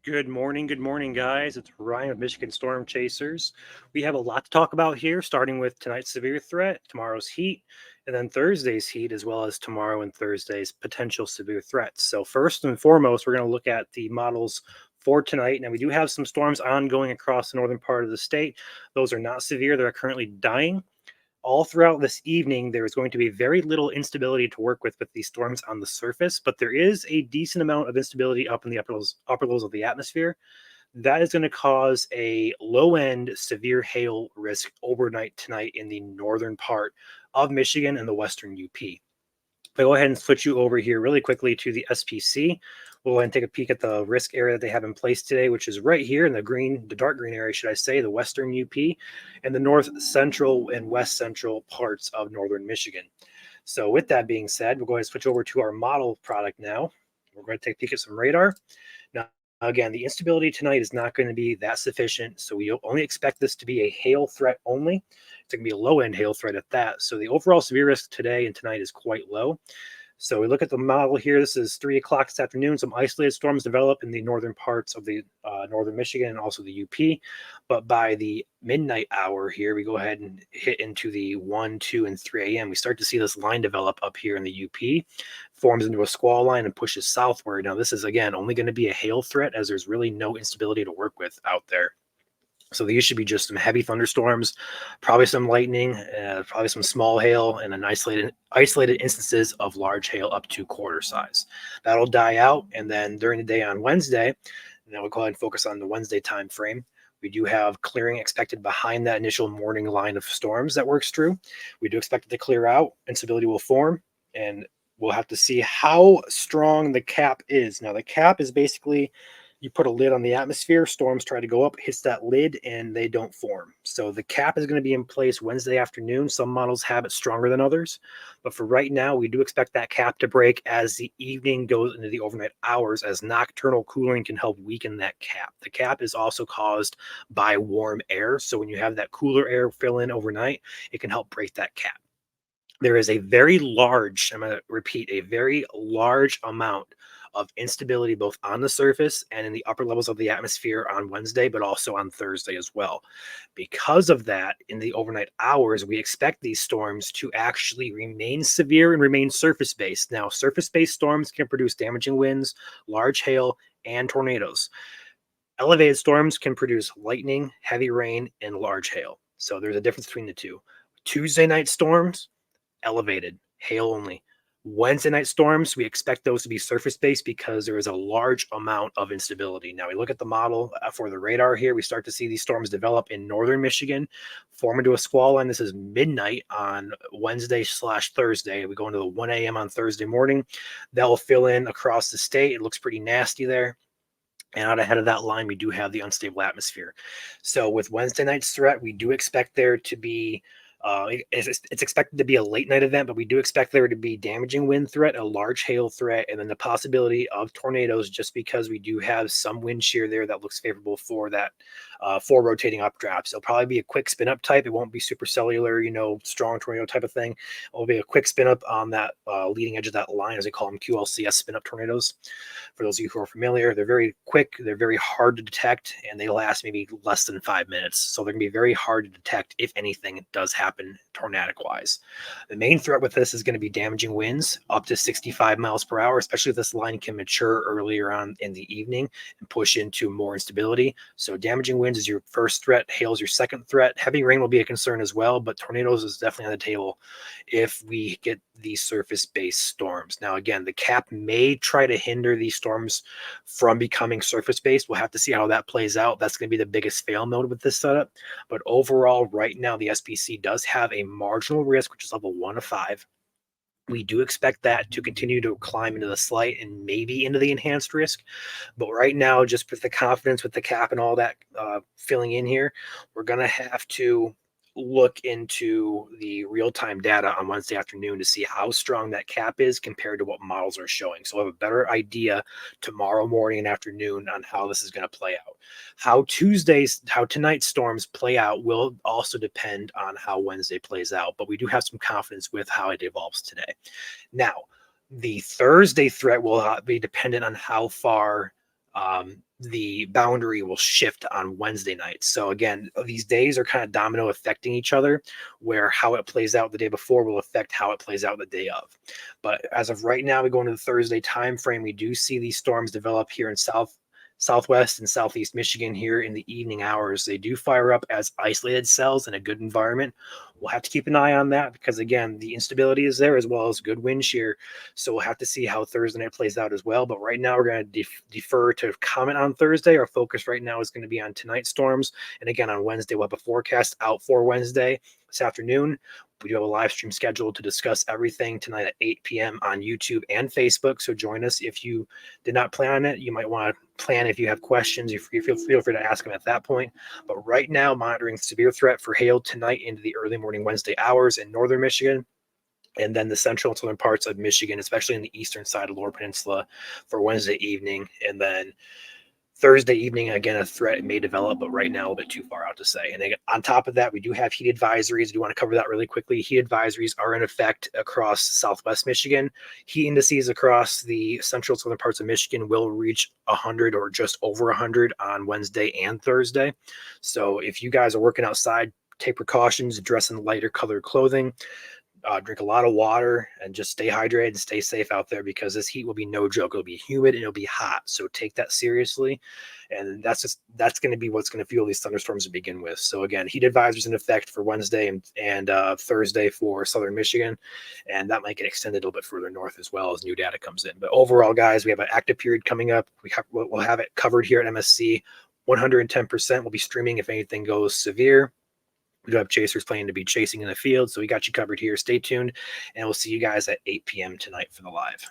Good morning, guys. It's Ryan with Michigan Storm Chasers. We have a lot to talk about here, starting with tonight's severe threat, tomorrow's heat, and then Thursday's heat, as well as tomorrow and Thursday's potential severe threats. So, first and foremost, we're going to look at the models for tonight. Now, we do have some storms ongoing across the northern part of the state. Those are not severe, they're currently dying. All throughout this evening, there is going to be very little instability to work with these storms on the surface, but there is a decent amount of instability up in the upper levels of the atmosphere. That is going to cause a low end severe hail risk overnight tonight in the northern part of Michigan and the western UP. If I go ahead and switch you over here really quickly to the SPC, we'll go ahead and take a peek at the risk area that they have in place today, which is right here in the dark green area, should I say, the western UP and the north central and west central parts of northern Michigan. So with that being said, we'll go ahead and switch over to our model product now. We're going to take a peek at some radar. Now, again, the instability tonight is not going to be that sufficient, so we only expect this to be a hail threat only. It's going to be a low-end hail threat at that. So the overall severe risk today and tonight is quite low. So we look at the model here. This is 3 o'clock this afternoon. Some isolated storms develop in the northern parts of the northern Michigan and also the UP. But by the midnight hour here, we go ahead and hit into the 1, 2, and 3 a.m. We start to see this line develop up here in the UP, forms into a squall line and pushes southward. Now, this is, again, only going to be a hail threat as there's really no instability to work with out there. So these should be just some heavy thunderstorms, probably some lightning, probably some small hail, and an isolated instances of large hail up to quarter size. That'll die out, and then during the day on Wednesday, now we'll go ahead and focus on the Wednesday time frame. We do have clearing expected behind that initial morning line of storms that works through. We do expect it to clear out. Instability will form, and we'll have to see how strong the cap is. Now, the cap is basically you put a lid on the atmosphere, storms try to go up, hits that lid, and they don't form. So the cap is going to be in place Wednesday afternoon. Some models have it stronger than others. But for right now, we do expect that cap to break as the evening goes into the overnight hours, as nocturnal cooling can help weaken that cap. The cap is also caused by warm air. So when you have that cooler air fill in overnight, it can help break that cap. There is a very large, I'm going to repeat, a very large amount of instability both on the surface and in the upper levels of the atmosphere on Wednesday, but also on Thursday as well. Because of that, in the overnight hours, we expect these storms to actually remain severe and remain surface based. Now, surface based storms can produce damaging winds, large hail, and tornadoes. Elevated storms can produce lightning, heavy rain, and large hail. So there's a difference between the two. Tuesday night storms, elevated, hail only. Wednesday night storms, we expect those to be surface based because there is a large amount of instability. Now we look at the model for the radar here. We start to see these storms develop in northern Michigan, form into a squall line. This is midnight on Wednesday/Thursday. We go into the 1 a.m. on Thursday morning. They'll fill in across the state. It looks pretty nasty there. And out ahead of that line, we do have the unstable atmosphere. So with Wednesday night's threat, we do expect there to be it's expected to be a late night event, but we do expect there to be damaging wind threat, a large hail threat, and then the possibility of tornadoes just because we do have some wind shear there that looks favorable for that for rotating updrafts. It'll probably be a quick spin up type. It won't be super cellular, strong tornado type of thing. It'll be a quick spin up on that leading edge of that line, as they call them, QLCS spin up tornadoes. For those of you who are familiar, they're very quick, they're very hard to detect, and they last maybe less than 5 minutes. So they're going to be very hard to detect if anything does happen tornadic wise. The main threat with this is going to be damaging winds up to 65 miles per hour, especially if this line can mature earlier on in the evening and push into more instability. So damaging winds is your first threat, hail is your second threat. Heavy rain will be a concern as well, but tornadoes is definitely on the table if we get these surface-based storms. Now, again, the cap may try to hinder these storms from becoming surface-based. We'll have to see how that plays out. That's going to be the biggest fail mode with this setup. But overall, right now, the SPC does have a marginal risk, which is level 1 of 5. We do expect that to continue to climb into the slight and maybe into the enhanced risk. But right now, just with the confidence with the cap and all that filling in here, we're going to have to look into the real-time data on Wednesday afternoon to see how strong that cap is compared to what models are showing. So we'll have a better idea tomorrow morning and afternoon on how this is going to play out. How tonight's storms play out will also depend on how Wednesday plays out, but we do have some confidence with how it evolves today. Now, the Thursday threat will be dependent on how far the boundary will shift on Wednesday night. So again, these days are kind of domino affecting each other, where how it plays out the day before will affect how it plays out the day of. But as of right now, we go into the Thursday time frame. We do see these storms develop here in southwest and southeast Michigan here in the evening hours. They do fire up as isolated cells in a good environment. We'll have to keep an eye on that because, again, the instability is there as well as good wind shear. So we'll have to see how Thursday night plays out as well. But right now, we're going to defer to comment on Thursday. Our focus right now is going to be on tonight's storms. And again, on Wednesday, we'll have a forecast out for Wednesday this afternoon. We do have a live stream scheduled to discuss everything tonight at 8 p.m. on YouTube and Facebook. So join us if you did not plan on it. You might want to plan if you have questions. You feel free to ask them at that point. But right now, monitoring severe threat for hail tonight into the early morning Wednesday hours in northern Michigan, and then the central and southern parts of Michigan, especially in the eastern side of Lower Peninsula for Wednesday evening. And then Thursday evening, again, a threat may develop, but right now a little bit too far out to say. And again, on top of that, we do have heat advisories. I do want to cover that really quickly. Heat advisories are in effect across southwest Michigan. Heat indices across the central southern parts of Michigan will reach 100 or just over 100 on Wednesday and Thursday. So if you guys are working outside, take precautions, dress in lighter colored clothing. Drink a lot of water and just stay hydrated and stay safe out there because this heat will be no joke. It'll be humid and it'll be hot. So take that seriously. And that's going to be what's going to fuel these thunderstorms to begin with. So again, heat advisories in effect for Wednesday and Thursday for southern Michigan. And that might get extended a little bit further north as well as new data comes in. But overall, guys, we have an active period coming up. We'll have it covered here at MSC. 110% will be streaming if anything goes severe. We do have chasers planning to be chasing in the field, so we got you covered here. Stay tuned, and we'll see you guys at 8 p.m. tonight for the live.